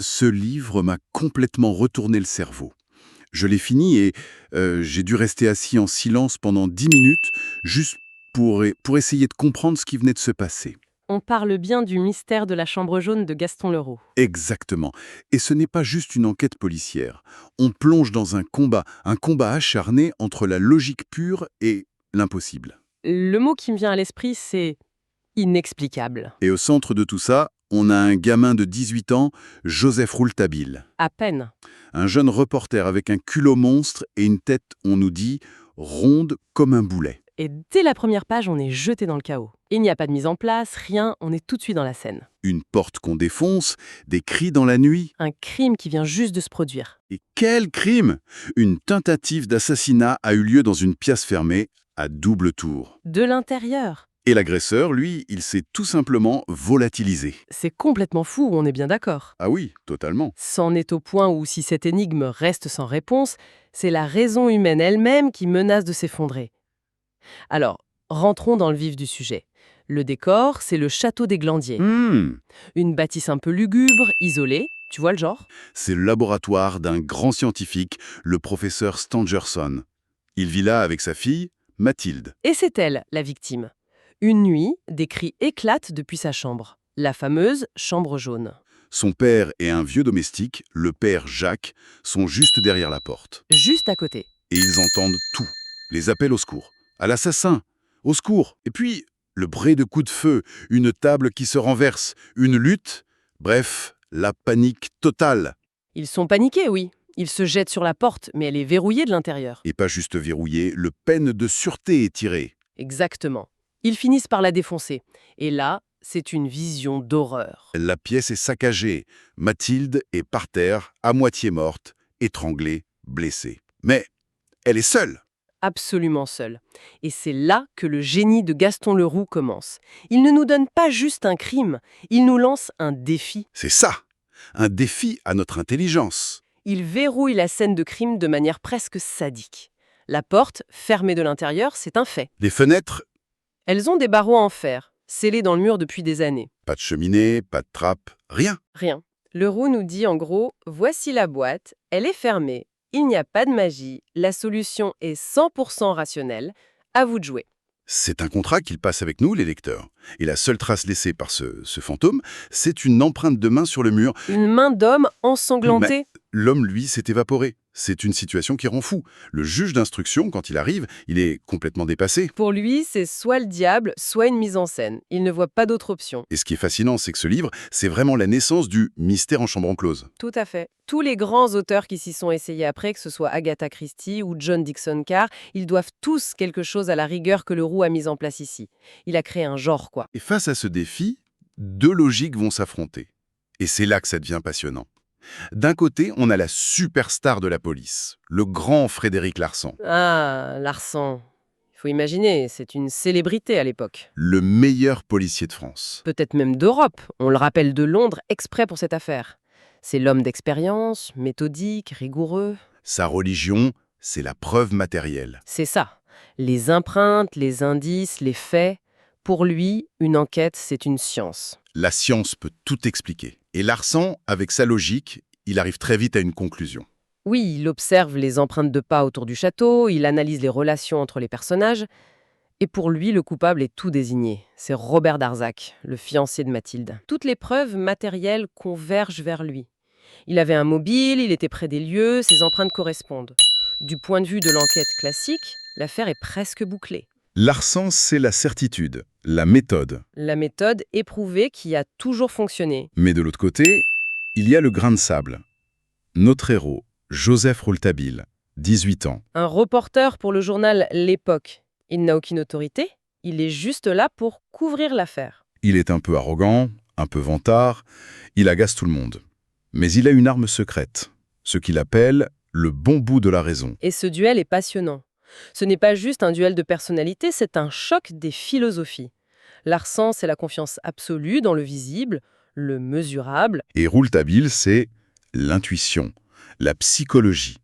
ce livre m'a complètement retourné le cerveau. Je l'ai fini et j'ai dû rester assis en silence pendant 10 minutes, juste pour essayer de comprendre ce qui venait de se passer. On parle bien du mystère de la Chambre jaune de Gaston Leroux. Exactement. Et ce n'est pas juste une enquête policière. On plonge dans un combat acharné entre la logique pure et l'impossible. Le mot qui me vient à l'esprit, c'est inexplicable. Et au centre de tout ça, on a un gamin de 18 ans, Joseph Rouletabille. À peine. Un jeune reporter avec un culot monstre et une tête, on nous dit, ronde comme un boulet. Et dès la première page, on est jeté dans le chaos. Il n'y a pas de mise en place, rien, on est tout de suite dans la scène. Une porte qu'on défonce, des cris dans la nuit. Un crime qui vient juste de se produire. Et quel crime! Une tentative d'assassinat a eu lieu dans une pièce fermée, à double tour. De l'intérieur. Et l'agresseur, lui, il s'est tout simplement volatilisé. C'est complètement fou, on est bien d'accord. Ah oui, totalement. C'en est au point où si cette énigme reste sans réponse, c'est la raison humaine elle-même qui menace de s'effondrer. Alors, rentrons dans le vif du sujet. Le décor, c'est le château des Glandiers. Une bâtisse un peu lugubre, isolée, tu vois le genre? C'est le laboratoire d'un grand scientifique, le professeur Stangerson. Il vit là avec sa fille, Mathilde. Et c'est elle, la victime. Une nuit, des cris éclatent depuis sa chambre. La fameuse chambre jaune. Son père et un vieux domestique, le père Jacques, sont juste derrière la porte. Juste à côté. Et ils entendent tout. Les appels au secours. À l'assassin. Au secours. Et puis, le bruit de coups de feu, une table qui se renverse, une lutte. Bref, la panique totale. Ils sont paniqués, oui. Ils se jettent sur la porte, mais elle est verrouillée de l'intérieur. Et pas juste verrouillée, le peine de sûreté est tiré. Exactement. Ils finissent par la défoncer. Et là, c'est une vision d'horreur. La pièce est saccagée. Mathilde est par terre, à moitié morte, étranglée, blessée. Mais elle est seule. Absolument seule. Et c'est là que le génie de Gaston Leroux commence. Il ne nous donne pas juste un crime, il nous lance un défi. C'est ça, un défi à notre intelligence. Il verrouille la scène de crime de manière presque sadique. La porte, fermée de l'intérieur, c'est un fait. Les fenêtres, Elles ont des barreaux en fer, scellés dans le mur depuis des années. pas de cheminée, pas de trappe, rien. Rien. Leroux nous dit en gros, voici la boîte, elle est fermée, il n'y a pas de magie, la solution est 100% rationnelle, à vous de jouer. C'est un contrat qu'il passe avec nous, les lecteurs. Et la seule trace laissée par ce fantôme, c'est une empreinte de main sur le mur. Une main d'homme ensanglantée. L'homme, lui, s'est évaporé. C'est une situation qui rend fou. Le juge d'instruction, quand il arrive, il est complètement dépassé. Pour lui, c'est soit le diable, soit une mise en scène. Il ne voit pas d'autre option. Et ce qui est fascinant, c'est que ce livre, c'est vraiment la naissance du mystère en chambre close. Tout à fait. Tous les grands auteurs qui s'y sont essayés après, que ce soit Agatha Christie ou John Dixon Carr, ils doivent tous quelque chose à la rigueur que Leroux a mise en place ici. Il a créé un genre, quoi. Et face à ce défi, deux logiques vont s'affronter. Et c'est là que ça devient passionnant. D'un côté, on a la superstar de la police, le grand Frédéric Larsan. Ah, Larsan. Il faut imaginer, c'est une célébrité à l'époque. Le meilleur policier de France. Peut-être même d'Europe. On le rappelle de Londres exprès pour cette affaire. C'est l'homme d'expérience, méthodique, rigoureux. Sa religion, c'est la preuve matérielle. C'est ça. Les empreintes, les indices, les faits. Pour lui, une enquête, c'est une science. La science peut tout expliquer. Et Larsan, avec sa logique, il arrive très vite à une conclusion. Oui, il observe les empreintes de pas autour du château, il analyse les relations entre les personnages. Et pour lui, le coupable est tout désigné. C'est Robert Darzac, le fiancé de Mathilde. Toutes les preuves matérielles convergent vers lui. Il avait un mobile, il était près des lieux, ses empreintes correspondent. Du point de vue de l'enquête classique, l'affaire est presque bouclée. Larsan, c'est la certitude, la méthode. La méthode éprouvée qui a toujours fonctionné. Mais de l'autre côté, il y a le grain de sable. Notre héros, Joseph Rouletabille, 18 ans. Un reporter pour le journal L'Époque. Il n'a aucune autorité, il est juste là pour couvrir l'affaire. Il est un peu arrogant, un peu vantard, il agace tout le monde. Mais il a une arme secrète, ce qu'il appelle le bon bout de la raison. Et ce duel est passionnant. Ce n'est pas juste un duel de personnalité, c'est un choc des philosophies. Larsan, c'est la confiance absolue dans le visible, le mesurable. Et Rouletabille, c'est l'intuition, la psychologie.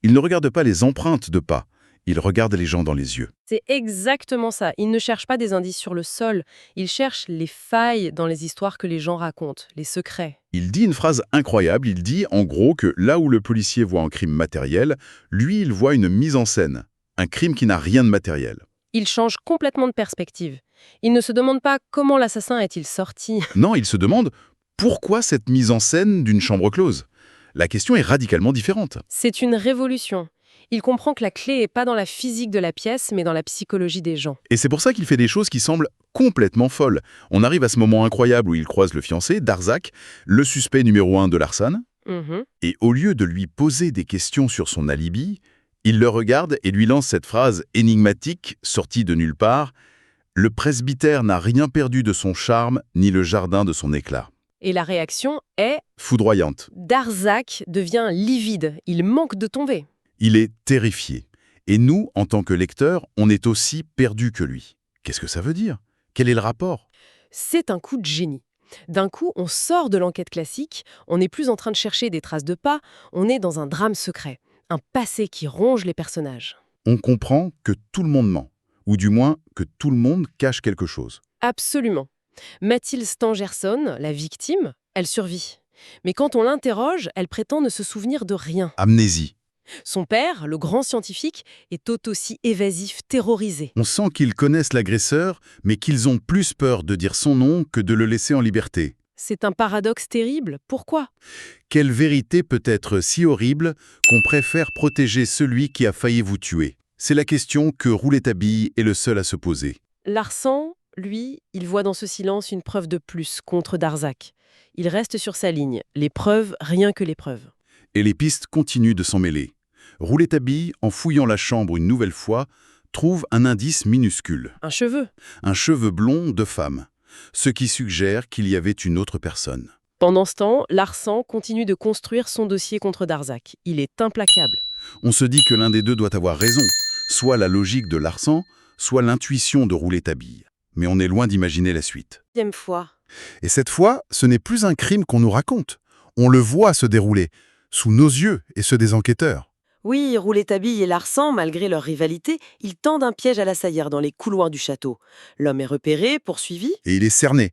Il ne regarde pas les empreintes de pas, Il regarde les gens dans les yeux. C'est exactement ça. Il ne cherche pas des indices sur le sol, il cherche les failles dans les histoires que les gens racontent, les secrets. Il dit une phrase incroyable, il dit en gros que là où le policier voit un crime matériel, lui il voit une mise en scène, un crime qui n'a rien de matériel. Il change complètement de perspective. Il ne se demande pas comment l'assassin est-il sorti. Non, il se demande pourquoi cette mise en scène d'une chambre close. La question est radicalement différente. C'est une révolution. Il comprend que la clé n'est pas dans la physique de la pièce, mais dans la psychologie des gens. Et c'est pour ça qu'il fait des choses qui semblent complètement folles. On arrive à ce moment incroyable où il croise le fiancé, Darzac, le suspect numéro 1 de Larsan, Mhm. et au lieu de lui poser des questions sur son alibi, il le regarde et lui lance cette phrase énigmatique, sortie de nulle part. Le presbytère n'a rien perdu de son charme, ni le jardin de son éclat. Et la réaction est Foudroyante. Darzac devient livide. Il manque de tomber. Il est terrifié. Et nous, en tant que lecteurs, on est aussi perdus que lui. Qu'est-ce que ça veut dire? Quel est le rapport? C'est un coup de génie. D'un coup, on sort de l'enquête classique, on n'est plus en train de chercher des traces de pas, on est dans un drame secret, un passé qui ronge les personnages. On comprend que tout le monde ment, ou du moins que tout le monde cache quelque chose. Absolument. Mathilde Stangerson, la victime, elle survit. Mais quand on l'interroge, elle prétend ne se souvenir de rien. Amnésie. Son père, le grand scientifique, est tout aussi évasif, terrorisé. On sent qu'ils connaissent l'agresseur, mais qu'ils ont plus peur de dire son nom que de le laisser en liberté. C'est un paradoxe terrible. Pourquoi? Quelle vérité peut être si horrible qu'on préfère protéger celui qui a failli vous tuer? C'est la question que Rouletabille est le seul à se poser. Larsan, lui, il voit dans ce silence une preuve de plus contre Darzac. Il reste sur sa ligne. Les preuves, rien que les preuves. Et les pistes continuent de s'en mêler. Rouletabille, en fouillant la chambre une nouvelle fois, trouve un indice minuscule. Un cheveu. Un cheveu blond de femme, ce qui suggère qu'il y avait une autre personne. Pendant ce temps, Larsan continue de construire son dossier contre Darzac. Il est implacable. On se dit que l'un des deux doit avoir raison, soit la logique de Larsan, soit l'intuition de Rouletabille. Mais on est loin d'imaginer la suite. Deuxième fois. Et cette fois, ce n'est plus un crime qu'on nous raconte. On le voit se dérouler, sous nos yeux et ceux des enquêteurs. Oui, Rouletabille et Larsan, malgré leur rivalité, ils tendent un piège à l'assaillir dans les couloirs du château. L'homme est repéré, poursuivi, Et il est cerné.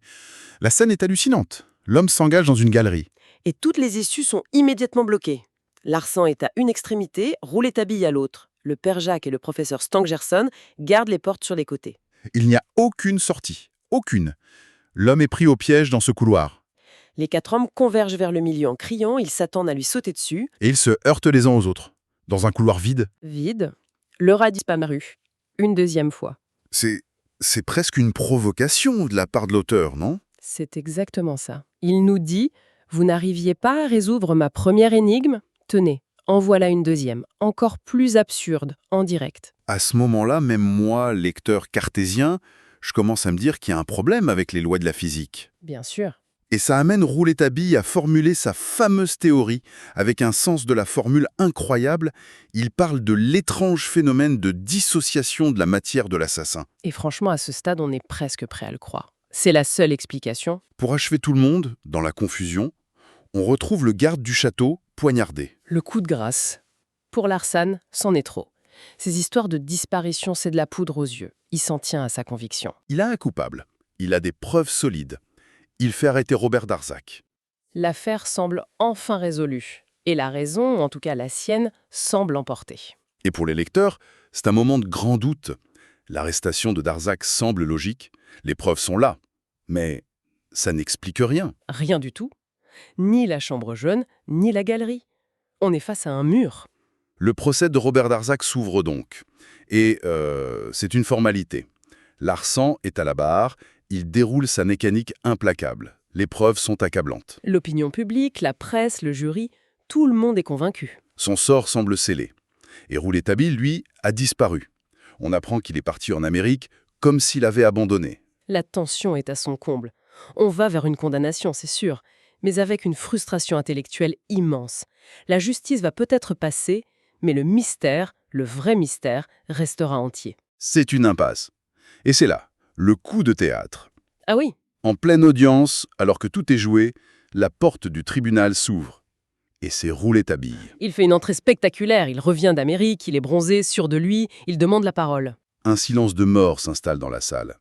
La scène est hallucinante. L'homme s'engage dans une galerie. et toutes les issues sont immédiatement bloquées. Larsan est à une extrémité, Rouletabille à l'autre. Le père Jacques et le professeur Stangerson gardent les portes sur les côtés. Il n'y a aucune sortie. Aucune. L'homme est pris au piège dans ce couloir. Les 4 hommes convergent vers le milieu en criant, ils s'attendent à lui sauter dessus. Et ils se heurtent les uns aux autres. Dans un couloir vide. Vide. L'heure a disparu. Une deuxième fois. C'est presque une provocation de la part de l'auteur, non? C'est exactement ça. Il nous dit « Vous n'arriviez pas à résoudre ma première énigme? Tenez, en voilà une deuxième, encore plus absurde, en direct. À ce moment-là, même moi, lecteur cartésien, je commence à me dire qu'il y a un problème avec les lois de la physique. » Bien sûr. Et ça amène Rouletabille à formuler sa fameuse théorie, avec un sens de la formule incroyable. Il parle de l'étrange phénomène de dissociation de la matière de l'assassin. Et franchement, à ce stade, on est presque prêt à le croire. C'est la seule explication. Pour achever tout le monde, dans la confusion, on retrouve le garde du château poignardé. Le coup de grâce. Pour Larsan, c'en est trop. Ces histoires de disparition, c'est de la poudre aux yeux. Il s'en tient à sa conviction. Il a un coupable. Il a des preuves solides. Il fait arrêter Robert Darzac. L'affaire semble enfin résolue. Et la raison, en tout cas la sienne, semble l'emporter. Et pour les lecteurs, c'est un moment de grand doute. L'arrestation de Darzac semble logique, les preuves sont là. Mais ça n'explique rien. Rien du tout. Ni la chambre jaune, ni la galerie. On est face à un mur. Le procès de Robert Darzac s'ouvre donc. Et c'est une formalité. Larsan est à la barre, il déroule sa mécanique implacable. Les preuves sont accablantes. L'opinion publique, la presse, le jury, tout le monde est convaincu. Son sort semble scellé. Et Rouletabille, lui, a disparu. On apprend qu'il est parti en Amérique comme s'il avait abandonné. La tension est à son comble. On va vers une condamnation, c'est sûr, mais avec une frustration intellectuelle immense. La justice va peut-être passer, mais le mystère, le vrai mystère, restera entier. C'est une impasse. Et c'est là, le coup de théâtre. Ah oui, En pleine audience, alors que tout est joué, la porte du tribunal s'ouvre. Et c'est rouletabille. Il fait une entrée spectaculaire, il revient d'Amérique, il est bronzé, sûr de lui, il demande la parole. Un silence de mort s'installe dans la salle.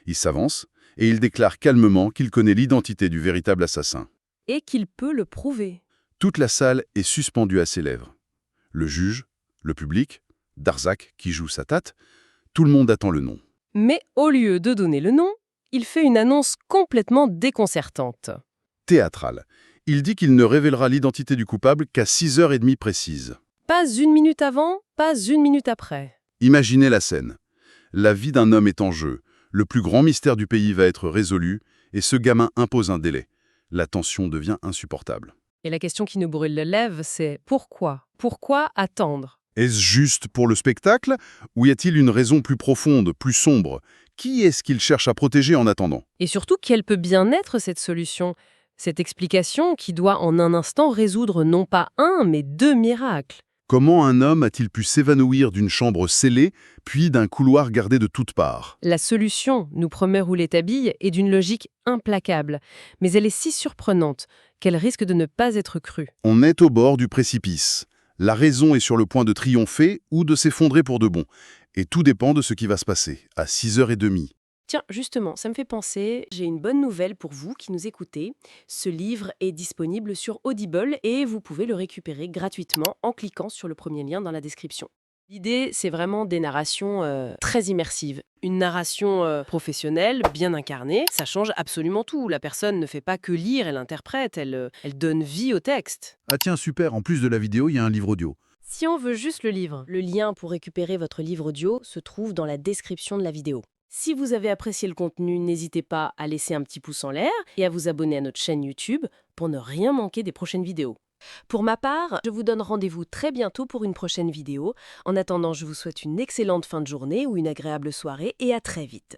Il s'avance et il déclare calmement qu'il connaît l'identité du véritable assassin. Et qu'il peut le prouver. Toute la salle est suspendue à ses lèvres. Le juge, le public, Darzac qui joue sa tate, tout le monde attend le nom. Mais au lieu de donner le nom, il fait une annonce complètement déconcertante. Théâtral. Il dit qu'il ne révélera l'identité du coupable qu'à 6h30 précises. Pas une minute avant, pas une minute après. Imaginez la scène. La vie d'un homme est en jeu. Le plus grand mystère du pays va être résolu et ce gamin impose un délai. La tension devient insupportable. Et la question qui nous brûle les lèvres, c'est pourquoi? Pourquoi attendre? Est-ce juste pour le spectacle ou y a-t-il une raison plus profonde, plus sombre? Qui est-ce qu'il cherche à protéger en attendant? Et surtout, quelle peut bien être cette solution? Cette explication qui doit en un instant résoudre non pas un, mais 2 miracles. Comment un homme a-t-il pu s'évanouir d'une chambre scellée, puis d'un couloir gardé de toutes parts? La solution, nous promet Rouletabille, est d'une logique implacable. Mais elle est si surprenante qu'elle risque de ne pas être crue. On est au bord du précipice. La raison est sur le point de triompher ou de s'effondrer pour de bon. Et tout dépend de ce qui va se passer, à 6h30. Tiens, justement, ça me fait penser, j'ai une bonne nouvelle pour vous qui nous écoutez. Ce livre est disponible sur Audible et vous pouvez le récupérer gratuitement en cliquant sur le premier lien dans la description. L'idée, c'est vraiment des narrations très immersives. Une narration professionnelle, bien incarnée, ça change absolument tout. La personne ne fait pas que lire, elle interprète, elle donne vie au texte. Ah tiens, super, en plus de la vidéo, il y a un livre audio. Si on veut juste le livre, Le lien pour récupérer votre livre audio se trouve dans la description de la vidéo. Si vous avez apprécié le contenu, n'hésitez pas à laisser un petit pouce en l'air et à vous abonner à notre chaîne YouTube pour ne rien manquer des prochaines vidéos. Pour ma part, je vous donne rendez-vous très bientôt pour une prochaine vidéo. En attendant, je vous souhaite une excellente fin de journée ou une agréable soirée et à très vite.